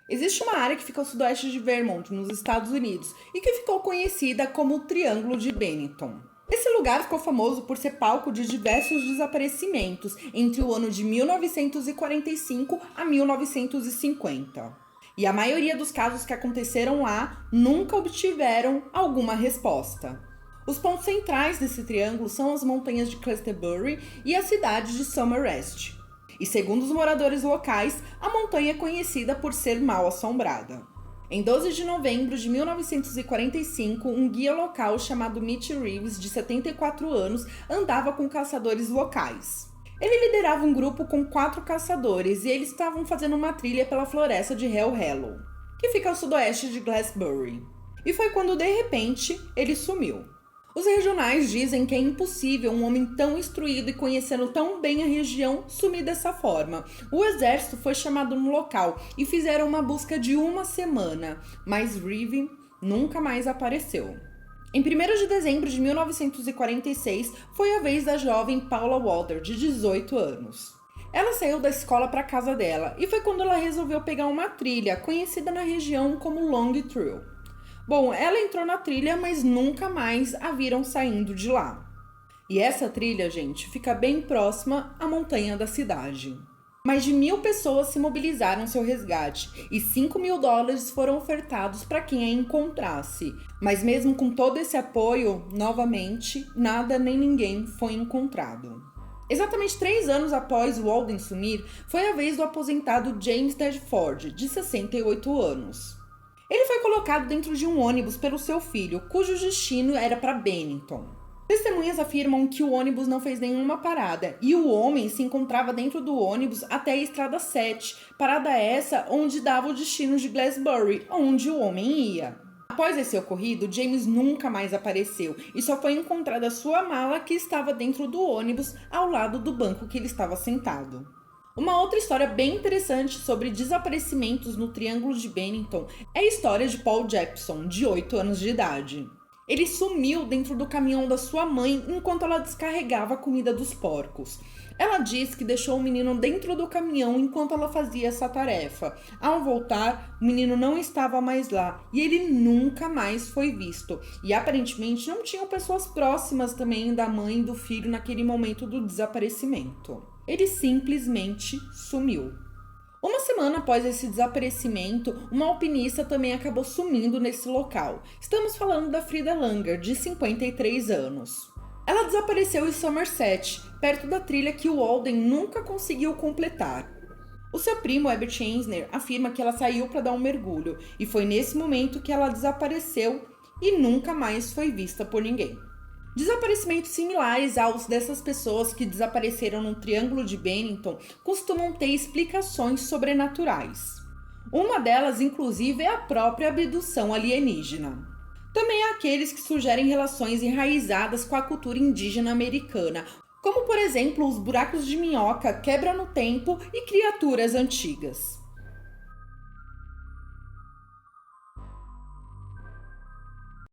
Existe uma área que fica ao sudoeste de Vermont, nos Estados Unidos, e que ficou conhecida como o Triângulo de Bennington. Esse lugar ficou famoso por ser palco de diversos desaparecimentos entre o ano de 1945 a 1950. E a maioria dos casos que aconteceram lá nunca obtiveram alguma resposta. Os pontos centrais desse triângulo são as montanhas de Glastonbury e a cidade de Somerset. E segundo os moradores locais, a montanha é conhecida por ser mal assombrada. Em 12 de novembro de 1945, um guia local chamado Mitch Reeves, de 74 anos, andava com caçadores locais. Ele liderava um grupo com 4 caçadores e eles estavam fazendo uma trilha pela floresta de Hell Hollow, que fica ao sudoeste de Glastonbury. E foi quando, de repente, ele sumiu. Os regionais dizem que é impossível um homem tão instruído e conhecendo tão bem a região sumir dessa forma. O exército foi chamado no local e fizeram uma busca de 1 semana, mas Reeve nunca mais apareceu. Em 1º de dezembro de 1946, foi a vez da jovem Paula Walter, de 18 anos. Ela saiu da escola para a casa dela e foi quando ela resolveu pegar uma trilha, conhecida na região como Long Trail. Bom, ela entrou na trilha, mas nunca mais a viram saindo de lá. E essa trilha, gente, fica bem próxima à montanha da cidade. Mais de 1.000 pessoas se mobilizaram ao seu resgate e $5.000 foram ofertados para quem a encontrasse. Mas mesmo com todo esse apoio, novamente, nada nem ninguém foi encontrado. Exatamente 3 anos após o Walden sumir, foi a vez do aposentado James Tedford, de 68 anos. Ele foi colocado dentro de um ônibus pelo seu filho, cujo destino era para Bennington. Testemunhas afirmam que o ônibus não fez nenhuma parada e o homem se encontrava dentro do ônibus até a Estrada 7, parada essa onde dava o destino de Glastonbury, onde o homem ia. Após esse ocorrido, James nunca mais apareceu e só foi encontrada sua mala, que estava dentro do ônibus ao lado do banco que ele estava sentado. Uma outra história bem interessante sobre desaparecimentos no Triângulo de Bennington é a história de Paul Jepson, de 8 anos de idade. Ele sumiu dentro do caminhão da sua mãe enquanto ela descarregava a comida dos porcos. Ela diz que deixou o menino dentro do caminhão enquanto ela fazia essa tarefa. Ao voltar, o menino não estava mais lá e ele nunca mais foi visto. E aparentemente não tinham pessoas próximas também da mãe e do filho naquele momento do desaparecimento. Ele simplesmente sumiu. Uma semana após esse desaparecimento, uma alpinista também acabou sumindo nesse local. Estamos falando da Frida Langer, de 53 anos. Ela desapareceu em Somerset, perto da trilha que o Walden nunca conseguiu completar. O seu primo, Herbert Eisner, afirma que ela saiu para dar um mergulho, e foi nesse momento que ela desapareceu e nunca mais foi vista por ninguém. Desaparecimentos similares aos dessas pessoas que desapareceram no Triângulo de Bennington costumam ter explicações sobrenaturais. Uma delas, inclusive, é a própria abdução alienígena. Também há aqueles que sugerem relações enraizadas com a cultura indígena americana, como, por exemplo, os buracos de minhoca, quebra no tempo e criaturas antigas.